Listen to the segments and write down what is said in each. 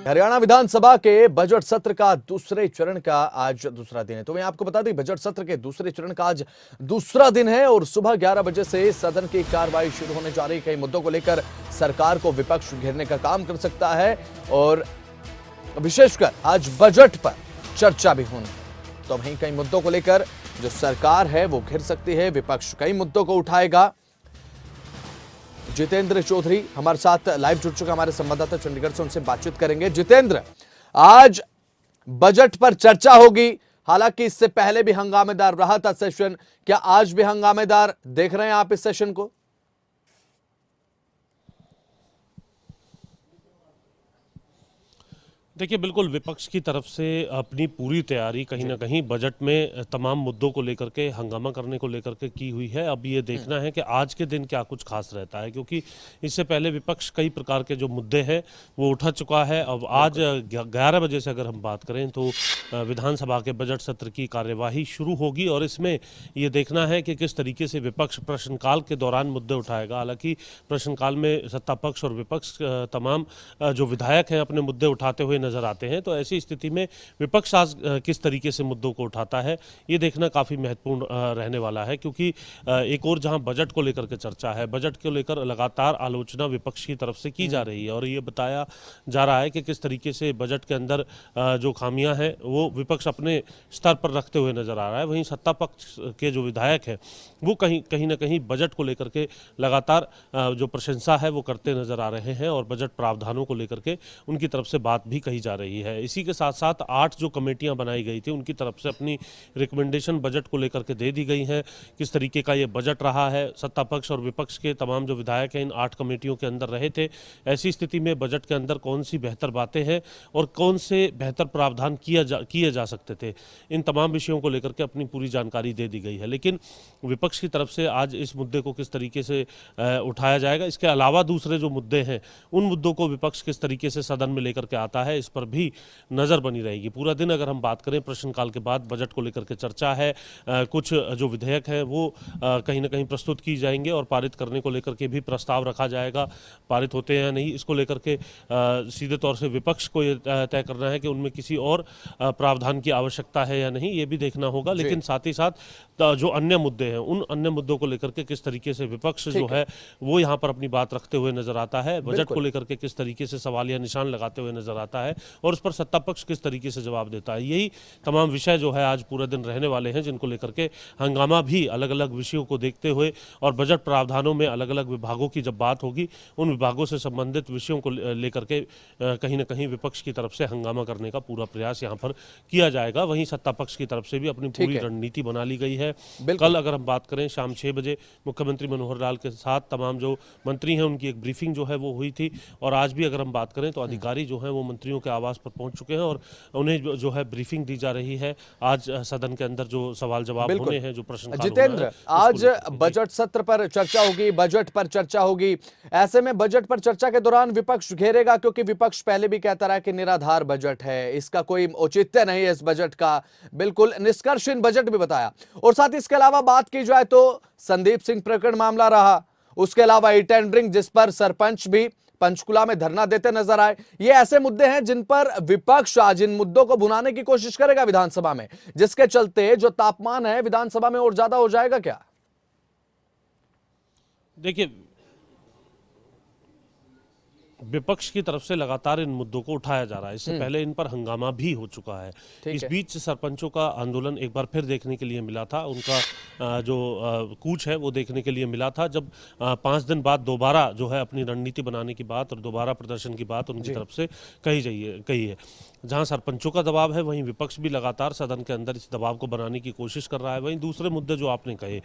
हरियाणा विधानसभा के बजट सत्र का दूसरे चरण का आज दूसरा दिन है। तो मैं आपको बता दें, बजट सत्र के दूसरे चरण का आज दूसरा दिन है और सुबह 11 बजे से सदन की कार्रवाई शुरू होने जा रही। कई मुद्दों को लेकर सरकार को विपक्ष घेरने का काम कर सकता है और विशेषकर आज बजट पर चर्चा भी होनी है। तो वहीं कई मुद्दों को लेकर जो सरकार है वो घिर सकती है, विपक्ष कई मुद्दों को उठाएगा। जितेंद्र चौधरी हमारे साथ लाइव जुड़ चुका, हमारे संवाददाता चंडीगढ़ से, उनसे बातचीत करेंगे। जितेंद्र, आज बजट पर चर्चा होगी, हालांकि इससे पहले भी हंगामेदार रहा था सेशन। क्या आज भी हंगामेदार देख रहे हैं आप इस सेशन को? देखिए, बिल्कुल विपक्ष की तरफ से अपनी पूरी तैयारी कहीं ना कहीं बजट में तमाम मुद्दों को लेकर के, हंगामा करने को लेकर के की हुई है। अब ये देखना है कि आज के दिन क्या कुछ खास रहता है, क्योंकि इससे पहले विपक्ष कई प्रकार के जो मुद्दे हैं वो उठा चुका है। अब आज 11 बजे से अगर हम बात करें तो विधानसभा के बजट सत्र की कार्यवाही शुरू होगी और इसमें ये देखना है कि किस तरीके से विपक्ष प्रश्नकाल के दौरान मुद्दे उठाएगा। हालांकि प्रश्नकाल में सत्ता पक्ष और विपक्ष तमाम जो विधायक हैं अपने मुद्दे उठाते हुए नजर आते हैं। तो ऐसी स्थिति में विपक्ष आज किस तरीके से मुद्दों को उठाता है, ये देखना काफी महत्वपूर्ण रहने वाला है, क्योंकि एक और जहां बजट को लेकर के चर्चा है, बजट को लेकर लगातार आलोचना विपक्ष की तरफ से की जा रही है और ये बताया जा रहा है कि किस तरीके से बजट के अंदर जो खामियां हैं वो विपक्ष अपने स्तर पर रखते हुए नजर आ रहा है। वहीं सत्ता पक्ष के जो विधायक हैं वो कहीं ना कहीं बजट को लेकर के लगातार जो प्रशंसा है वो करते नजर आ रहे हैं और बजट प्रावधानों को लेकर के उनकी तरफ से बात भी कही जा रही है। इसी के साथ साथ 8 जो कमेटियां बनाई गई थी उनकी तरफ से अपनी रिकमेंडेशन बजट को लेकर के दे दी गई हैं। किस तरीके का ये बजट रहा है, सत्ता पक्ष और विपक्ष के तमाम जो विधायक हैं इन 8 कमेटियों के अंदर रहे थे। ऐसी स्थिति में बजट के अंदर कौन सी बेहतर बातें हैं और कौन से बेहतर प्रावधान किए जा सकते थे, इन तमाम विषयों को लेकर के अपनी पूरी जानकारी दे दी गई है। लेकिन विपक्ष की तरफ से आज इस मुद्दे को किस तरीके से उठाया जाएगा, इसके अलावा दूसरे जो मुद्दे हैं उन मुद्दों को विपक्ष किस तरीके से सदन में लेकर के आता है, इस पर भी नजर बनी रहेगी। पूरा दिन अगर हम बात करें, प्रश्नकाल के बाद बजट को लेकर के चर्चा है। कुछ जो विधेयक हैं वो कहीं ना कहीं प्रस्तुत की जाएंगे और पारित करने को लेकर के भी प्रस्ताव रखा जाएगा। पारित होते हैं या नहीं, इसको लेकर के सीधे तौर से विपक्ष को ये तय करना है कि उनमें किसी और प्रावधान की आवश्यकता है या नहीं, ये भी देखना होगा। लेकिन साथ ही साथ जो अन्य मुद्दे हैं उन अन्य मुद्दों को लेकर के किस तरीके से विपक्ष जो है वो यहाँ पर अपनी बात रखते हुए नजर आता है, बजट को लेकर के किस तरीके से सवालिया निशान लगाते हुए नजर आता है और उस पर सत्ता पक्ष किस तरीके से जवाब देता है। यही तमाम विषय जो है आज पूरे दिन रहने वाले हैं, जिनको लेकर के हंगामा भी अलग अलग विषयों को देखते हुए और बजट प्रावधानों में अलग अलग विभागों की जब बात होगी, उन विभागों से संबंधित विषयों को लेकर के कहीं ना कहीं विपक्ष की तरफ से हंगामा करने का पूरा प्रयास यहाँ पर किया जाएगा। वहीं सत्ता पक्ष की तरफ से भी अपनी पूरी रणनीति बना ली गई है। कल अगर हम बात करें, शाम 6 बजे मुख्यमंत्री मनोहर लाल के साथ तमाम जो मंत्री हैं उनकी एक ब्रीफिंग जो है वो हुई थी और आज भी अगर हम बात करें तो अधिकारी जो है वो मंत्रियों के आवास पर पहुंच चुके हैं और उन्हें जो है ब्रीफिंग दी जा रही है। आज सदन के अंदर जो सवाल जवाब होने हैं, जो प्रश्न जितेंद्र, आज बजट सत्र पर चर्चा होगी, बजट पर चर्चा होगी। ऐसे में बजट पर चर्चा के दौरान विपक्ष घेरेगा, क्योंकि विपक्ष पहले भी कहता रहा कि निराधार बजट है, इसका कोई औचित्य नहीं है इस बजट का, बिल्कुल निष्कर्षहीन बजट भी बताया। और साथ ही इसके अलावा बात की जाए तो संदीप सिंह प्रकरण मामला रहा, उसके अलावा ई-टेंडरिंग जिस पर सरपंच भी पंचकुला में धरना देते नजर आए। ये ऐसे मुद्दे हैं जिन पर विपक्ष आज इन मुद्दों को भुनाने की कोशिश करेगा विधानसभा में, जिसके चलते जो तापमान है विधानसभा में और ज्यादा हो जाएगा। क्या देखिए, विपक्ष की तरफ से लगातार इन मुद्दों को उठाया जा रहा है। इससे पहले इन पर हंगामा भी हो चुका है। इस बीच सरपंचों का आंदोलन एक बार फिर देखने के लिए मिला था, उनका जो कूच है वो देखने के लिए मिला था, जब 5 दिन बाद दोबारा जो है अपनी रणनीति बनाने की बात और दोबारा प्रदर्शन की बात उनकी तरफ से कही है। जहां सरपंचों का दबाव है वहीं विपक्ष भी लगातार सदन के अंदर इस दबाव को बनाने की कोशिश कर रहा है। वहीं दूसरे मुद्दे जो आपने कहे,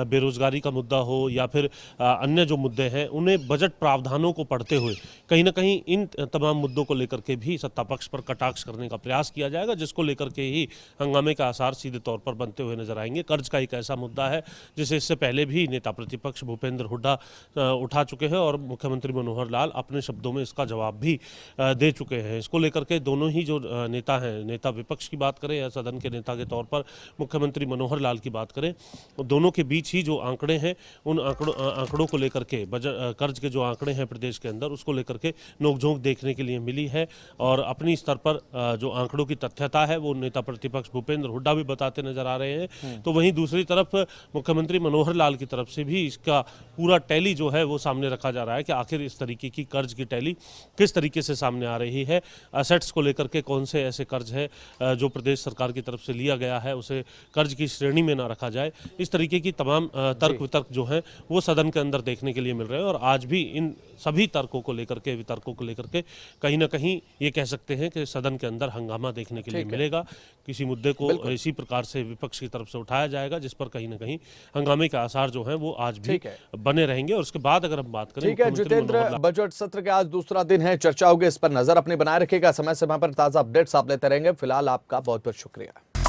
बेरोजगारी का मुद्दा हो या फिर अन्य जो मुद्दे हैं, उन्हें बजट प्रावधानों को पढ़ते हुए कहीं ना कहीं इन तमाम मुद्दों को लेकर के भी सत्ता पक्ष पर कटाक्ष करने का प्रयास किया जाएगा, जिसको लेकर के ही हंगामे का आसार सीधे तौर पर बनते हुए नजर आएंगे। कर्ज का एक ऐसा मुद्दा है जिसे इससे पहले भी नेता प्रतिपक्ष भूपेंद्र हुड्डा उठा चुके हैं और मुख्यमंत्री मनोहर लाल अपने शब्दों में इसका जवाब भी दे चुके हैं। इसको लेकर के दोनों ही जो नेता हैं, नेता विपक्ष की बात करें या सदन के नेता के तौर पर मुख्यमंत्री मनोहर लाल की बात करें, दोनों के बीच ही जो आंकड़े हैं उन आंकड़ों को लेकर के कर्ज के जो आंकड़े हैं प्रदेश के अंदर, उसको लेकर के नोकझोंक देखने के लिए मिली है। और अपनी स्तर पर जो आंकड़ों की तथ्यता है वो नेता प्रतिपक्ष भूपेंद्र हुड्डा भी बताते नजर आ रहे हैं। तो वहीं दूसरी तरफ मुख्यमंत्री मनोहर लाल की तरफ से भी इसका पूरा टैली जो है वो सामने रखा जा रहा है कि आखिर इस तरीके की कर्ज की टैली किस तरीके से सामने आ रही है, असेट्स को लेकर के कौन से ऐसे कर्ज है जो प्रदेश सरकार की तरफ से लिया गया है उसे कर्ज की श्रेणी में ना रखा जाए। इस तरीके की तमाम तर्क वितर्क जो है वो सदन के अंदर देखने के लिए मिल रहे हैं। और आज भी इन सभी तर्कों को लेकर के, वितर्कों को लेकर के कहीं ना कहीं ये कह सकते हैं कि सदन के अंदर हंगामा देखने के लिए मिलेगा। किसी मुद्दे को इसी प्रकार से विपक्ष की तरफ से उठाया जाएगा जिस पर कहीं ना कहीं हंगामे के आसार जो हैं वो आज भी बने रहेंगे। और उसके बाद अगर हम बात करें, ठीक है जितेंद्र, बजट सत्र के आज दूसरा दिन है, चर्चा होगी, इस पर नजर अपनी बनाए रखिएगा। समय समय पर ताजा अपडेट्स आप लेते रहेंगे। फिलहाल आपका बहुत बहुत शुक्रिया।